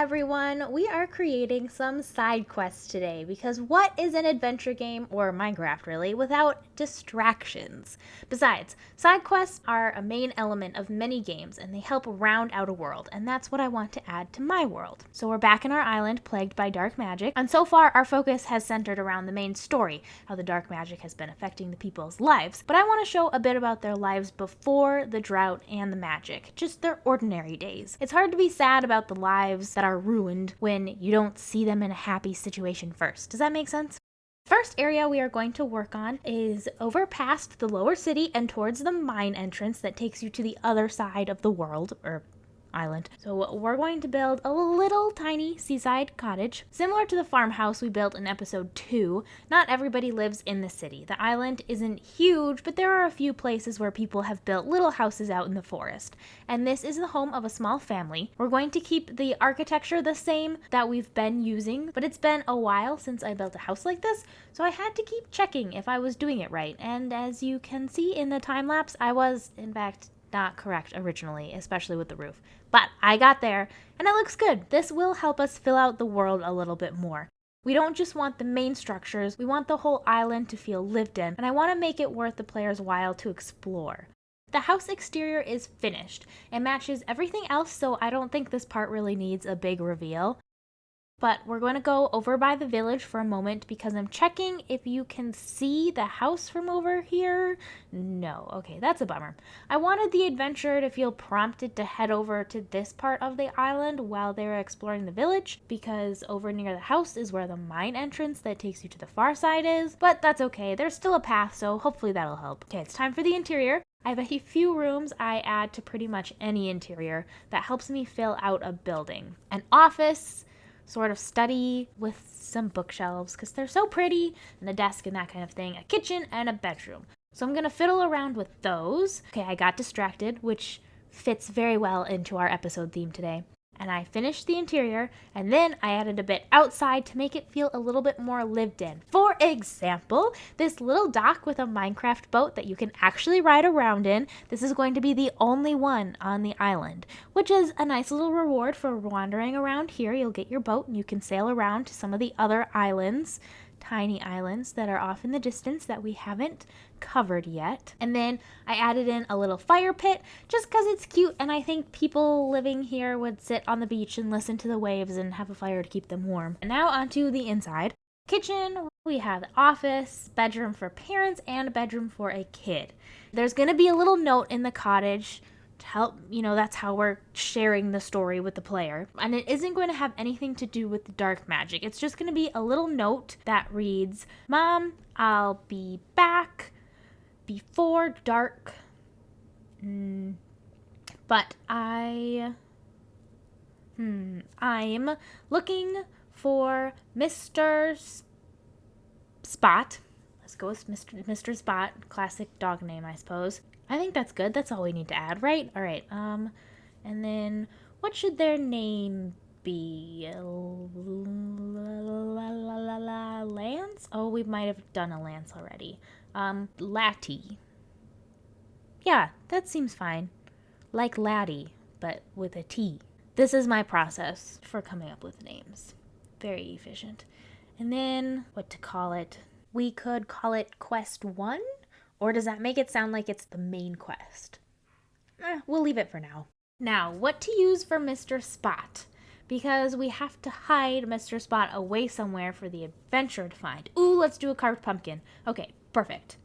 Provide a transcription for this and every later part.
everyone! We are creating some side quests today because what is an adventure game, or Minecraft really, without distractions? Besides, side quests are a main element of many games and they help round out a world, and that's what I want to add to my world. So we're back in our island plagued by dark magic, and so far our focus has centered around the main story, how the dark magic has been affecting the people's lives. But I want to show a bit about their lives before the drought and the magic, just their ordinary days. It's hard to be sad about the lives that are ruined when you don't see them in a happy situation first. Does that make sense? First area we are going to work on is over past the lower city and towards the mine entrance that takes you to the other side of the world, or island. So we're going to build a little tiny seaside cottage, similar to the farmhouse we built in episode 2. Not everybody lives in the city. The island isn't huge, but there are a few places where people have built little houses out in the forest. And this is the home of a small family. We're going to keep the architecture the same that we've been using, but it's been a while since I built a house like this, so I had to keep checking if I was doing it right. And as you can see in the time lapse, I was, in fact, not correct originally, especially with the roof. But I got there, and it looks good. This will help us fill out the world a little bit more. We don't just want the main structures, we want the whole island to feel lived in, and I want to make it worth the player's while to explore. The house exterior is finished. It matches everything else, so I don't think this part really needs a big reveal. But we're going to go over by the village for a moment because I'm checking if you can see the house from over here. No. Okay, that's a bummer. I wanted the adventurer to feel prompted to head over to this part of the island while they're exploring the village, because over near the house is where the mine entrance that takes you to the far side is. But that's okay. There's still a path, so hopefully that'll help. Okay, it's time for the interior. I have a few rooms I add to pretty much any interior that helps me fill out a building. An office, sort of study with some bookshelves because they're so pretty, and a desk and that kind of thing, a kitchen, and a bedroom. So I'm going to fiddle around with those. Okay, I got distracted, which fits very well into our episode theme today. And I finished the interior, and then I added a bit outside to make it feel a little bit more lived in. For example, this little dock with a Minecraft boat that you can actually ride around in. This is going to be the only one on the island, which is a nice little reward for wandering around here. You'll get your boat and you can sail around to some of the other islands, tiny islands that are off in the distance that we haven't covered yet. And then I added in a little fire pit just because it's cute, and I think people living here would sit on the beach and listen to the waves and have a fire to keep them warm. And now onto the inside. Kitchen, we have the office, bedroom for parents, and a bedroom for a kid. There's going to be a little note in the cottage to help, that's how we're sharing the story with the player. And it isn't going to have anything to do with the dark magic. It's just going to be a little note that reads, "Mom, I'll be back before dark, but I'm looking for Mr. Spot." Let's go with Mr. Spot, classic dog name, I suppose. I think that's good. That's all we need to add, right? All right. And then what should their name be? Lance? Oh, we might have done a Lance already. Laddie. Yeah, that seems fine. Like Laddie, but with a T. This is my process for coming up with names. Very efficient. And then what to call it? We could call it Quest 1? Or does that make it sound like it's the main quest? We'll leave it for now. Now, what to use for Mr. Spot? Because we have to hide Mr. Spot away somewhere for the adventurer to find. Ooh, let's do a carved pumpkin. Okay, perfect.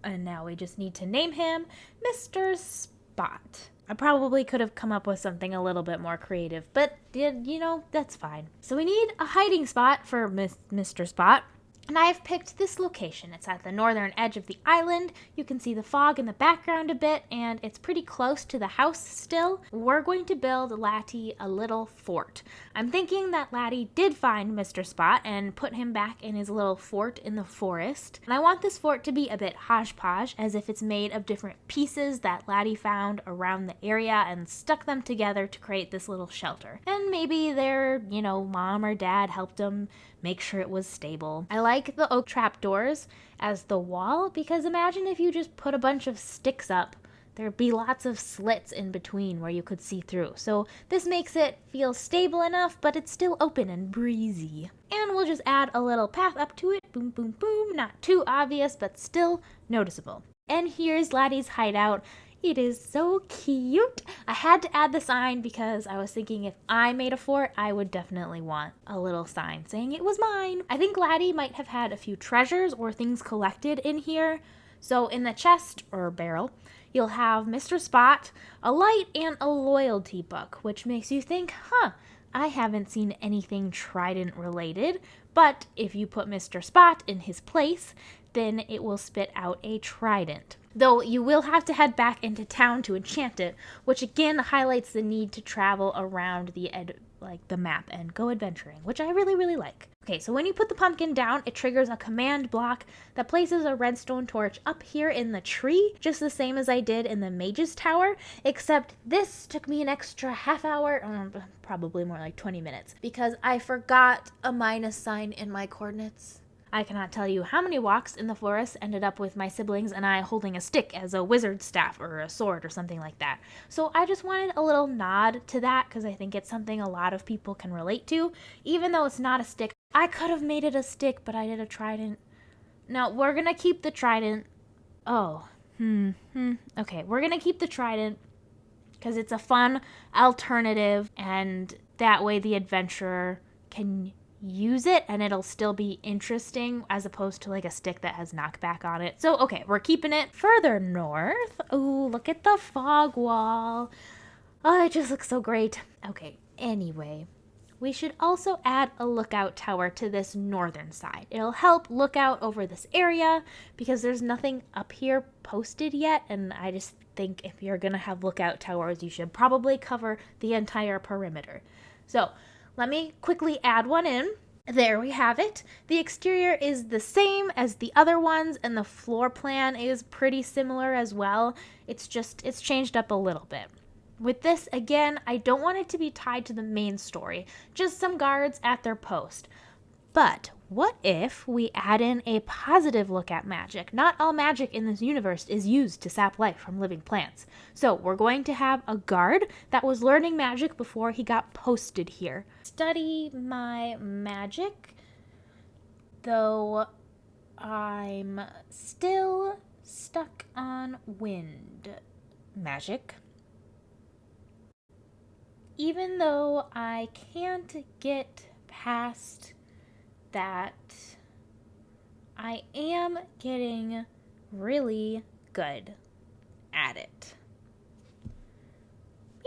And now we just need to name him Mr. Spot. I probably could have come up with something a little bit more creative, but, that's fine. So we need a hiding spot for Mr. Spot. And I have picked this location. It's at the northern edge of the island. You can see the fog in the background a bit, and it's pretty close to the house still. We're going to build Laddie a little fort. I'm thinking that Laddie did find Mr. Spot and put him back in his little fort in the forest. And I want this fort to be a bit hodgepodge, as if it's made of different pieces that Laddie found around the area and stuck them together to create this little shelter. And maybe their, mom or dad helped them make sure it was stable. I like the oak trapdoors as the wall, because imagine if you just put a bunch of sticks up there'd be lots of slits in between where you could see through. So this makes it feel stable enough, but it's still open and breezy. And we'll just add a little path up to it. Boom, boom, boom. Not too obvious, but still noticeable. And here's Laddie's hideout. It is so cute. I had to add the sign because I was thinking if I made a fort, I would definitely want a little sign saying it was mine. I think Laddie might have had a few treasures or things collected in here. So in the chest or barrel, you'll have Mr. Spot, a light, and a loyalty book, which makes you think, I haven't seen anything trident related. But if you put Mr. Spot in his place, then it will spit out a trident. Though you will have to head back into town to enchant it, which again highlights the need to travel around the map and go adventuring, which I really, really like. Okay, so when you put the pumpkin down, it triggers a command block that places a redstone torch up here in the tree, just the same as I did in the Mage's Tower, except this took me an extra half hour, probably more like 20 minutes, because I forgot a minus sign in my coordinates. I cannot tell you how many walks in the forest ended up with my siblings and I holding a stick as a wizard staff or a sword or something like that. So I just wanted a little nod to that because I think it's something a lot of people can relate to. Even though it's not a stick, I could have made it a stick, but I did a trident. No, we're going to keep the trident. Okay, we're going to keep the trident because it's a fun alternative and that way the adventurer can use it and it'll still be interesting as opposed to like a stick that has knockback on it. So okay, we're keeping it. Further north, oh, look at the fog wall. Oh, it just looks so great. Okay, anyway, we should also add a lookout tower to this northern side. It'll help look out over this area because there's nothing up here posted yet, and I just think if you're gonna have lookout towers, you should probably cover the entire perimeter. So let me quickly add one in. There we have it. The exterior is the same as the other ones and the floor plan is pretty similar as well. It's changed up a little bit. With this, again, I don't want it to be tied to the main story, just some guards at their post. But what if we add in a positive look at magic? Not all magic in this universe is used to sap life from living plants. So we're going to have a guard that was learning magic before he got posted here. Study my magic, though I'm still stuck on wind magic. Even though I can't get past that, I am getting really good at it.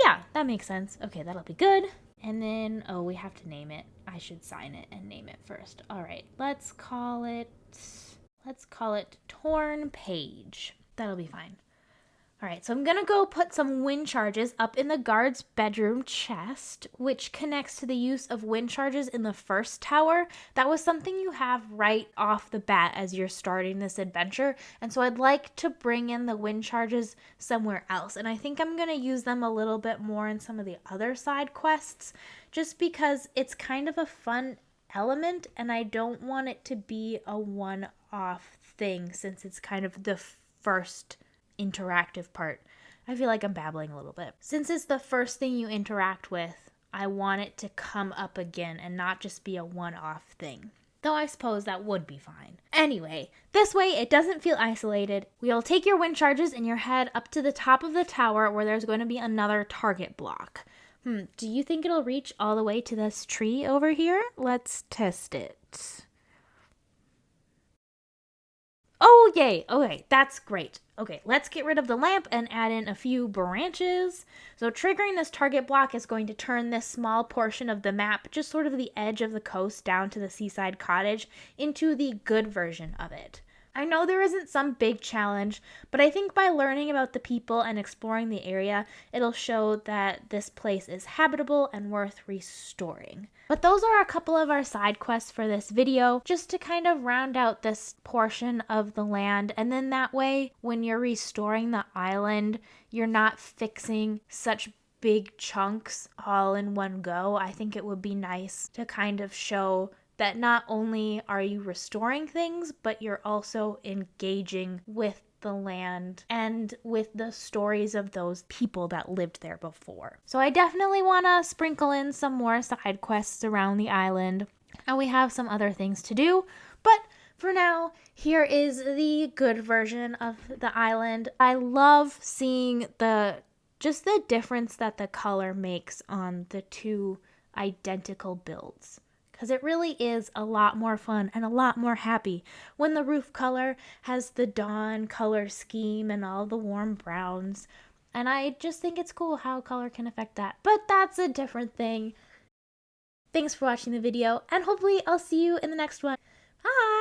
Yeah, that makes sense. Okay, that'll be good. And then, we have to name it. I should sign it and name it first. All right, let's call it Torn Page. That'll be fine. All right, so I'm going to go put some wind charges up in the guard's bedroom chest, which connects to the use of wind charges in the first tower. That was something you have right off the bat as you're starting this adventure, and so I'd like to bring in the wind charges somewhere else, and I think I'm going to use them a little bit more in some of the other side quests, just because it's kind of a fun element, and I don't want it to be a one-off thing since it's kind of the first interactive part. I feel like I'm babbling a little bit. Since it's the first thing you interact with, I want it to come up again and not just be a one-off thing. Though I suppose that would be fine. Anyway, this way it doesn't feel isolated. We'll take your wind charges and your head up to the top of the tower where there's going to be another target block. Do you think it'll reach all the way to this tree over here? Let's test it. Oh, yay. Okay, that's great. Okay, let's get rid of the lamp and add in a few branches. So triggering this target block is going to turn this small portion of the map, just sort of the edge of the coast down to the seaside cottage, into the good version of it. I know there isn't some big challenge, but I think by learning about the people and exploring the area, it'll show that this place is habitable and worth restoring. But those are a couple of our side quests for this video, just to kind of round out this portion of the land, and then that way, when you're restoring the island, you're not fixing such big chunks all in one go. I think it would be nice to kind of show that not only are you restoring things, but you're also engaging with the land and with the stories of those people that lived there before. So I definitely want to sprinkle in some more side quests around the island, and we have some other things to do, but for now, here is the good version of the island. I love seeing just the difference that the color makes on the two identical builds, because it really is a lot more fun and a lot more happy when the roof color has the dawn color scheme and all the warm browns. And I just think it's cool how color can affect that. But that's a different thing. Thanks for watching the video, and hopefully I'll see you in the next one. Bye!